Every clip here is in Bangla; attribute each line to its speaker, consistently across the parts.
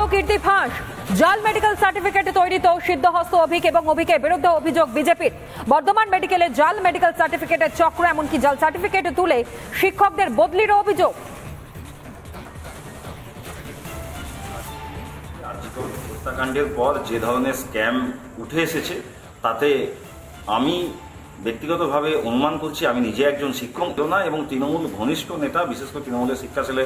Speaker 1: কর্মকীর্তি ফাঁস। জাল মেডিকেল সার্টিফিকেট তৈরি তো সিদ্ধহস্ত অভিক এবং অভিকের বিরুদ্ধে অভিযোগ বিজেপির। বর্ধমান মেডিকেলে জাল মেডিকেল সার্টিফিকেটের চক্র, এমনকি জাল সার্টিফিকেট তুলে শিক্ষকদের বদলির অভিযোগ।
Speaker 2: হত্যাকাণ্ডের পর যে ধরনের স্ক্যাম উঠে এসেছে তাতে আমি ব্যক্তিগতভাবে অনুমান করছি, আমি নিজে একজন শিক্ষক না এবং তৃণমূল ঘনিষ্ঠ নেতা, বিশেষ করে তৃণমূলের শিক্ষা সেলে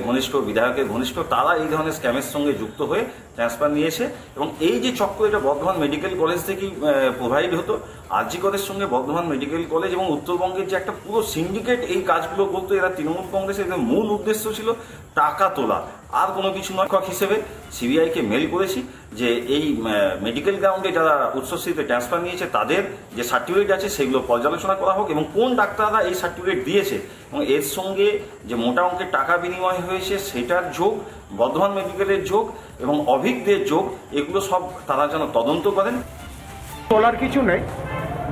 Speaker 2: ঘনিষ্ঠ, বিধায়কের ঘনিষ্ঠ, তারা এই ধরনের স্ক্যামের সঙ্গে যুক্ত হয়ে ট্রান্সফার নিয়েছে। এবং এই যে চক্র, এটা বর্ধমান মেডিকেল কলেজ থেকেই প্রোভাইড হতো। আরজি কলেজের সঙ্গে বর্ধমান মেডিকেল কলেজ এবং উত্তরবঙ্গের যে একটা পুরো সিন্ডিকেট এই কাজগুলো করতো, এরা তৃণমূল কংগ্রেসের মূল উদ্দেশ্য ছিল টাকা তোলা, আর কোনো কিছু নয়। শিক্ষক হিসেবে সিবিআইকে মেল করেছি যে এই মেডিকেল গ্রাউন্ডে যারা উচ্চশিক্ষিতে ট্রান্সফার নিয়েছে তাদের যে সার্টিফিকেট আছে সেগুলো পর্যালোচনা করা হোক এবং কোন ডাক্তাররা এই সার্টিফিকেট দিয়েছে এবং এর সঙ্গে যে মোটা অঙ্কের টাকা বিনিময় হয়েছে সেটার যোগ, বর্ধমান মেডিকেলের যোগ এবং অভিজ্ঞদের যোগ, এগুলো সব তারা যেন তদন্ত করেন।
Speaker 3: বলার কিছু নেই,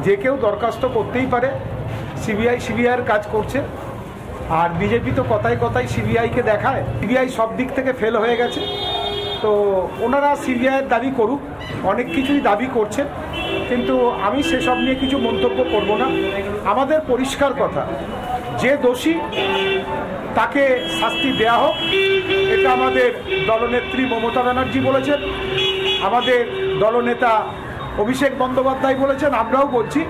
Speaker 3: যে কেউ দরখাস্ত করতেই পারে। সিবিআইয়ের কাজ করছে, আর বিজেপি তো কথায় কথায় সিবিআইকে দেখায়। সিবিআই সব দিক থেকে ফেল হয়ে গেছে, তো ওনারা সিবিআইয়ের দাবি করুক, অনেক কিছুই দাবি করছে, কিন্তু আমি সেসব নিয়ে কিছু মন্তব্য করব না। আমাদের পরিষ্কার কথা, যে দোষী তাকে শাস্তি দেয়া হোক, এটা আমাদের দলনেত্রী মমতা ব্যানার্জি বলেছেন, আমাদের দলনেতা অভিষেক বন্দ্যোপাধ্যায় বলেছেন, আমরাও বলছি।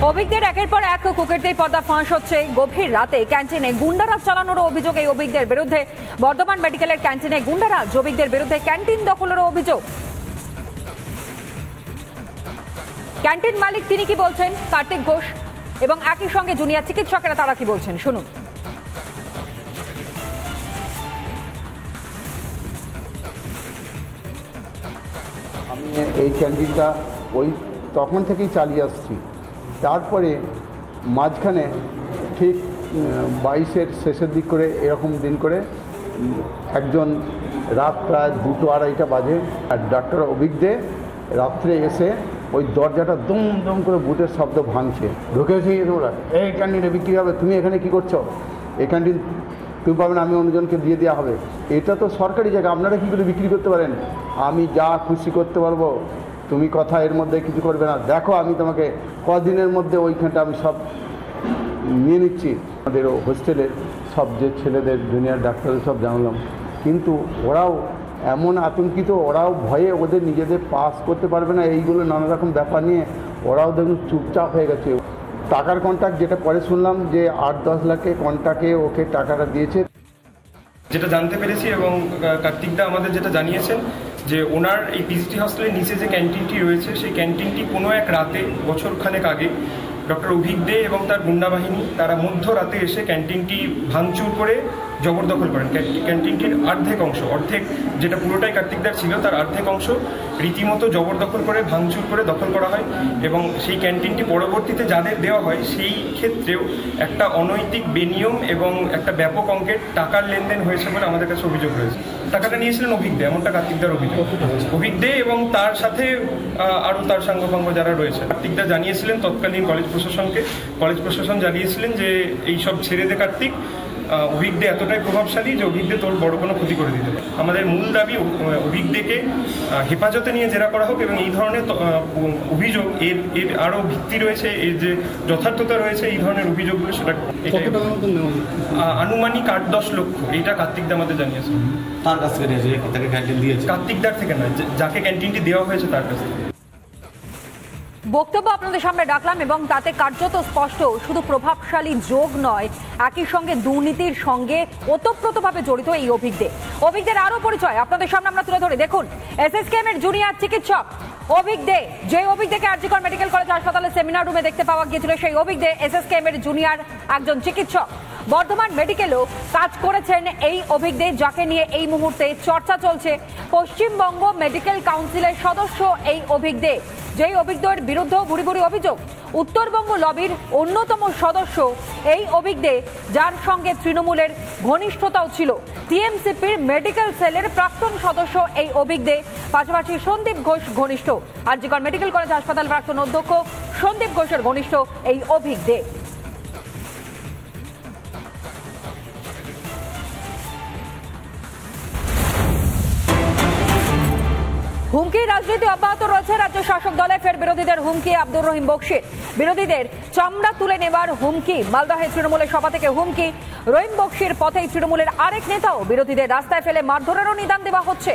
Speaker 1: অভিজ্ঞদের একের পর এক কুকীর্তির পর্দা ফাঁস হচ্ছে। গভীর রাতে ক্যান্টিনে গুন্ডারাজ চালানোর অভিযোগ এই অভিজ্ঞদের বিরুদ্ধে। বর্ধমান মেডিকেলের ক্যান্টিনে গুন্ডারাজ, অভিজ্ঞদের বিরুদ্ধে ক্যান্টিন দখলেরও অভিযোগ। ক্যান্টিন মালিক তিনি কি বলছেন, কার্তিক ঘোষ, এবং একই সঙ্গে জুনিয়র চিকিৎসকেরা তারা কি বলছেন শুনুন।
Speaker 4: আমি এই ক্যান্টিনটা তখন থেকেই চালিয়ে আসছি। তারপরে মাঝখানে ঠিক 22-এর শেষের দিক করে এরকম দিন করে একজন রাত প্রায় 2-2:30 বাজে, আর ডাক্তার অভিজ্ঞ রাত্রে এসে ওই দরজাটা দম দম করে বুটের শব্দ ভাঙছে। ঢুকেছে তোমরা, এই ক্যান্টিনে বিক্রি হবে, তুমি এখানে কি করছো? এই ক্যান্টিন তুমি পাবে না, আমি অন্যজনকে দিয়ে দেওয়া হবে। এটা তো সরকারি জায়গা, আপনারা কী করে বিক্রি করতে পারেন? আমি যা খুশি করতে পারবো, তুমি কথা এর মধ্যে কিছু করবে না। দেখো আমি তোমাকে কদিনের মধ্যে ওইখানটা আমি সব নিয়ে নিচ্ছি। আমাদের হোস্টেলের সব যে ছেলেদের জুনিয়র ডাক্তারদের সব জানলাম, কিন্তু ওরাও এমন আতঙ্কিত, ওরাও ভয়ে ওদের নিজেদের পাস করতে পারবে না, এইগুলো নানা রকম ব্যাপার নিয়ে ওরাও দেখুন চুপচাপ হয়ে গেছে। টাকার কন্ট্রাক্ট যেটা পরে শুনলাম যে 8-10 লাখের কন্ট্রাক্টে ওকে টাকাটা দিয়েছে,
Speaker 5: যেটা জানতে পেরেছি। এবং কার্তিকদা আমাদের যেটা জানিয়েছেন যে ওনার এই পিজিটি হস্টেলের নিচে যে ক্যান্টিনটি রয়েছে, সেই ক্যান্টিনটি কোনো এক রাতে বছরখানেক আগে ডক্টর অভিজ্ঞ এবং তার গুন্ডা বাহিনী তারা মধ্যরাতে এসে ক্যান্টিনটি ভাঙচুর করে জবরদখল করেন। ক্যান্টিনটির অর্ধেক যেটা পুরোটাই কার্তিকদার ছিল, তার অর্ধেক অংশ রীতিমতো জবরদখল করে ভাঙচুর করে দখল করা হয়। এবং সেই ক্যান্টিনটি পরবর্তীতে যাদের দেওয়া হয় সেই ক্ষেত্রেও একটা অনৈতিক, বেনিয়ম এবং একটা ব্যাপক অঙ্কের টাকার লেনদেন হয়েছে বলে আমাদের কাছে অভিযোগ রয়েছে। টাকাটা নিয়েছিলেন অভিজ্ঞ, এমনটা কার্তিকদার অভিযোগ। অভিজ্ঞ এবং তার সাথে আরও তার সাঙ্গপাঙ্গ যারা রয়েছে, কার্তিকদা জানিয়েছিলেন তৎকালীন কলেজ প্রশাসনকে। কলেজ প্রশাসন জানিয়েছিলেন যে এইসব ছেড়ে দে কার্তিক, অভিজ্ঞ এতটাই প্রভাবশালী যে অভিজ্ঞ তোর বড় কোনো ক্ষতি করে দিতে পারে। আমাদের মূল দাবি অভিজ্ঞকে হেফাজতে নিয়ে জেরা করা হোক এবং এই ধরনের অভিযোগ এর আরও ভিত্তি রয়েছে, এর যে যথার্থতা রয়েছে এই ধরনের অভিযোগগুলো, সেটা আনুমানিক 8-10 লক্ষ, এইটা কার্তিকদা আমাদের জানিয়েছে।
Speaker 6: তার কাছ থেকে তাকে ক্যান্টিন দিয়েছে,
Speaker 5: কার্তিকদার থেকে নয়, যাকে ক্যান্টিনটি দেওয়া হয়েছে তার কাছ থেকে।
Speaker 1: বক্তব্য আপনাদের সামনে রাখলাম এবং তাতে কার্যত স্পষ্ট, শুধু প্রভাবশালী যোগ নয়, একই সঙ্গে দুর্নীতির সঙ্গে ওতপ্রোতভাবে জড়িত এই অভিজ্ঞদের আরো পরিচয় আপনাদের সামনে আমরা তুলে ধরি। দেখুন, এসএসকেএম এর জুনিয়র চিকিৎসক অভিজ্ঞ, যে অভিজ্ঞকে আরজি কর মেডিকেল কলেজ হাসপাতালের সেমিনার রুমে দেখতে পাওয়া গিয়েছিল, সেই অভিজ্ঞ এসএসকেএম এর জুনিয়র একজন চিকিৎসক। বর্ধমান মেডিকেলেও কাজ করেছেন এই অভিজ্ঞ, যাকে নিয়ে এই মুহূর্তে চর্চা চলছে। পশ্চিমবঙ্গ মেডিকেল কাউন্সিলের সদস্য এই অভিজ্ঞ, যেই অভিজ্ঞদের বিরুদ্ধে ভুরি ভুরি অভিযোগ। উত্তরবঙ্গ লবির অন্যতম সদস্য এই অভিজ্ঞ, যার সঙ্গে তৃণমূলের ঘনিষ্ঠতাও ছিল। টিএমসিপির মেডিকেল সেলের প্রাক্তন সদস্য এই অভিজ্ঞ, পাশাপাশি সন্দীপ ঘোষ ঘনিষ্ঠ। আরজি কর মেডিকেল কলেজ হাসপাতাল প্রাক্তন অধ্যক্ষ সন্দীপ ঘোষের ঘনিষ্ঠ এই অভিজ্ঞ। রাজনীতি অব্যাহত রয়েছে। রাজ্য শাসক দলে ফের বিরোধীদের হুমকি আব্দুর রহিম বক্সির। বিরোধীদের চামড়া তুলে নেবার হুমকি, মালদহে তৃণমূলের সভা থেকে হুমকি। রহিম বক্সির পথেই তৃণমূলের আরেক নেতাও। বিরোধীদের রাস্তায় ফেলে মারধরেরও নিদান দেওয়া হচ্ছে।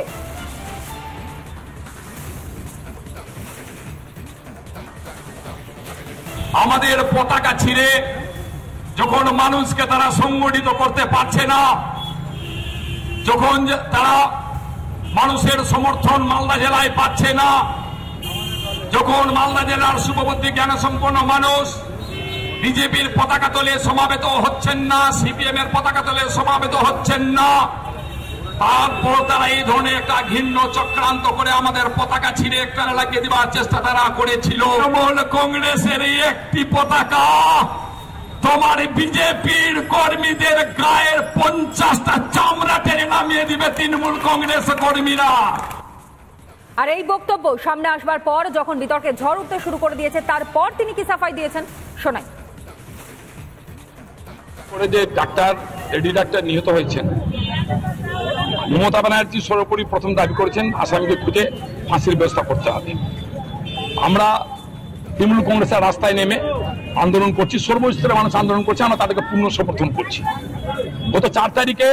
Speaker 7: আমাদের পতাকা ছিঁড়ে যখন মানুষকে তারা সংগঠিত করতে পারছে না, যখন তারা মানুষের সমর্থন মালদা জেলায় পাচ্ছে না, যখন মালদা জেলার শুভবুদ্ধি জ্ঞানসম্পন্ন মানুষ বিজেপির পতাকা তলে সমাবেত হচ্ছেন না, সিপিএম এর পতাকা তলে সমাবেত হচ্ছেন না, তারপর তারা এই ধরনের একটা ঘৃণ্য চক্রান্ত করে আমাদের পতাকা ছিঁড়ে একটা লাগিয়ে দেওয়ার চেষ্টা তারা করেছিল। তৃণমূল কংগ্রেসের একটি পতাকা তোমার বিজেপির কর্মীদের গায়ের 50টা চামড়া টেনে নামিয়ে দিবে তৃণমূল কংগ্রেস কর্মীরা।
Speaker 1: আর এই বক্তব্য সামনে আসবার পর যখন বিতর্কে ঝড় উঠতে শুরু করে দিয়েছে, তারপর তিনি কি সাফাই দিয়েছেন শোনাই।
Speaker 7: যে ডাক্তার লেডি ডাক্তার নিহত হয়েছেন, মমতা ব্যানার্জি সর্বোপরি প্রথম দাবি করেছেন আসামিকে খুঁজে ফাঁসির ব্যবস্থা করতে হবে। আমরা তৃণমূল কংগ্রেসের রাস্তায় নেমে আন্দোলন করছি, সর্বস্তরের মানুষ আন্দোলন করছে, আমরা তাদেরকে পূর্ণ সমর্থন করছি। গত 4 তারিখে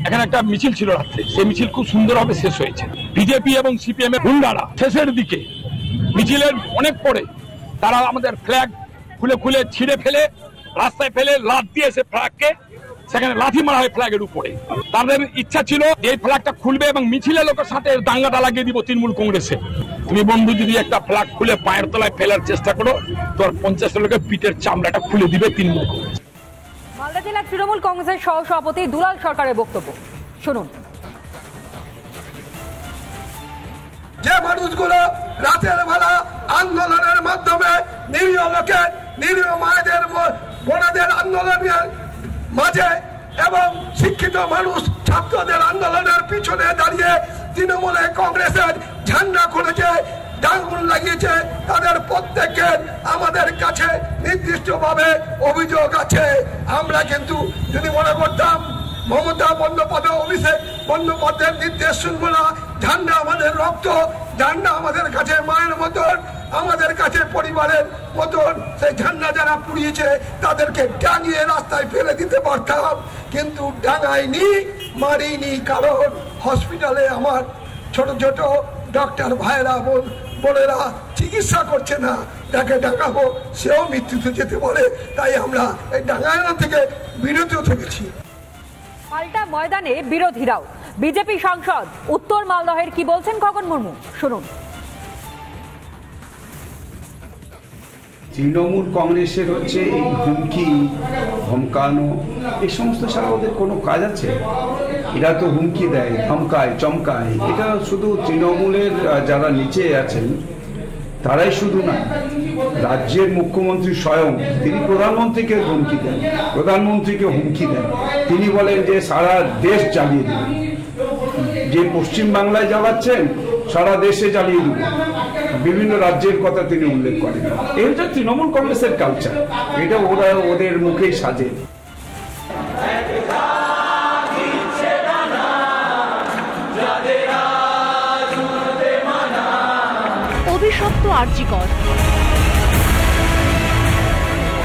Speaker 7: এখানে একটা মিছিল ছিল রাত্রে, সেই মিছিল খুব সুন্দরভাবে শেষ হয়েছে। বিজেপি এবং সিপিএম এর গুন্ডারা শেষের দিকে মিছিলের অনেক পরে তারা আমাদের ফ্ল্যাগ খুলে ছিঁড়ে ফেলে রাস্তায় ফেলে লাথ দিয়ে সে ফ্ল্যাগকে সেখানে লাথি মারা হয় ফ্ল্যাগের উপরে। তাদের ইচ্ছা ছিল এই ফ্ল্যাগটা খুলবে এবং মিছিলের লোকের সাথে দাঙ্গাটা লাগিয়ে দিব তৃণমূল কংগ্রেসে। তুমি বন্ধু যদি একটা ফ্ল্যাগ খুলে পায়ের তলায় ফেলার চেষ্টা করো, তোর 50 লোকের পিঠের চামড়াটা খুলে দিবে তৃণমূল কংগ্রেস।
Speaker 1: মালদা জেলা তৃণমূল কংগ্রেসের সহ সভাপতি দুলাল সরকারের বক্তব্য শুনুন।
Speaker 8: যে মানুষগুলো রাতের বেলা আন্দোলনের মাধ্যমে নিরীহ লোকের, নিরীহ মায়েদের, বোনদের আন্দোলনের মাঝে এবং শিক্ষিত মানুষ ছাত্রদের আন্দোলনের পিছনে দাঁড়িয়ে তৃণমূলে কংগ্রেসের ঝান্ডা খুলেছে, ডাঙ্গুল লাগিয়েছে, তাদের প্রত্যেকের আমাদের কাছে নির্দিষ্টভাবে অভিযোগ আছে। আমরা কিন্তু যদি মনে করতাম মমতা বন্দ্যোপাধ্যায়, অভিষেক বন্দ্যোপাধ্যায়ের নির্দেশ শুনবো না, ঝান্ডা আমাদের রক্ত, ঝান্ডা আমাদের কাছে মায়ের মতন, আমাদের কাছে পরিবারের মতন, সেই ঝান্ডা যারা পুড়িয়েছে তাদেরকে ডাঙিয়ে রাস্তায় ফেলে দিতে পারতাম, কিন্তু ডাঙাইনি, মারিনি। কারণ হসপিটালে আমার ছোট ছোট ডক্টর ভাইরা বোনেরা চিকিৎসা করছে না, তাকে ডাঙাবো, সেও মৃত্যুতে যেতে পারে। তাই আমরা এই ডাঙানো থেকে বিরত থেকেছি।
Speaker 1: পাল্টা ময়দানে বিরোধীরাও। বিজেপি সাংসদ উত্তর মালদহের কি বলছেন খগন মুর্মু শুনুন।
Speaker 9: তৃণমূল কংগ্রেসের হচ্ছে এই হুমকি ধমকানো, এই সমস্ত ছাড়া ওদের কোনো কাজ আছে? এরা তো হুমকি দেয়, ধমকায়, চমকায়। এটা শুধু তৃণমূলের যারা নিচে আছেন তারাই শুধু না, রাজ্যের মুখ্যমন্ত্রী স্বয়ং তিনি প্রধানমন্ত্রীকে হুমকি দেন, প্রধানমন্ত্রীকে হুমকি দেন। তিনি বলেন যে সারা দেশ জ্বালিয়ে দেবেন, যে পশ্চিমবাংলায় জ্বালাচ্ছেন সারা দেশে জ্বালিয়ে দেবেন। বিভিন্ন রাজ্যের কথা তিনি উল্লেখ করেন। এই হচ্ছে তৃণমূল কংগ্রেসের কালচার, এটা ওরা ওদের মুখেই সাজে।
Speaker 10: অভিশপ্ত আরজিকর,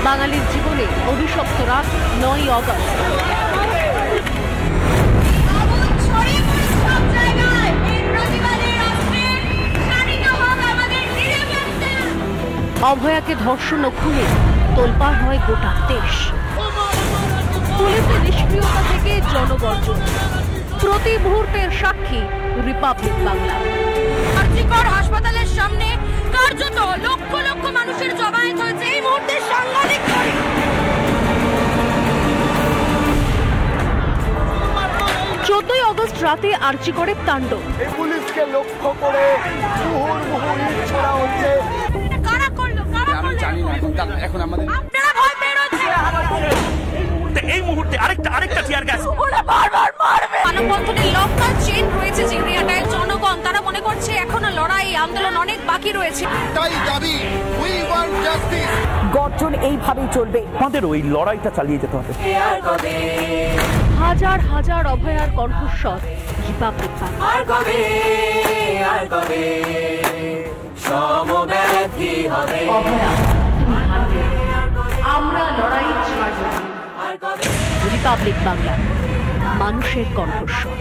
Speaker 10: বাঙালির জীবনে অভিশপ্ত রাত 9ই অগস্ট। অভয়াকে ধর্ষণ ও খুনে তোলপাড় হয় গোটা দেশ। পুলিশের নিষ্ক্রিয়তা থেকে জনগর্জন, প্রতি মুহূর্তের সাক্ষী রিপাবলিক বাংলা।
Speaker 11: আরজিকর হাসপাতালের সামনে কার্যত লক্ষ লক্ষ মানুষের জমায়েত হয়েছে এই মুহূর্তে সাংঘাতিক।
Speaker 10: 14ই অগস্ট রাতে আরজিকরের তাণ্ডব।
Speaker 3: পুলিশকে লক্ষ্য করে মুহুর্মুহু ইট ছোড়া হচ্ছে।
Speaker 11: কারা করলো? আমি জানি না, এখন আমাদের আপনারা ভয় পেয়ে রয়েছে।
Speaker 12: এই মুহূর্তে আরেকটা টিয়ার গ্যাস,
Speaker 11: ওরা বারবার মারবে। মানববন্ধনের লম্বা চেইন রয়েছে যে এরিয়াটায়। জনগণ তারা মনে করছে এখনো লড়াই আন্দোলন অনেক বাকি রয়েছে।
Speaker 8: তাই দাবি, উই ওয়ান্ট জাস্টিস।
Speaker 1: গর্জন এইভাবেই চলবে,
Speaker 12: আমাদের ওই লড়াইটা চালিয়ে যেতে হবে।
Speaker 10: হাজার হাজার অভয়ার কণ্ঠস্বর রিপাবলিক বাংলা।
Speaker 13: কবে সমব্যাধি হবে।
Speaker 10: অভয়া তুমি হারবে, আমরা লড়াই ছাড়ব না। রিপাবলিক বাংলা, মানুষের কণ্ঠস্বর।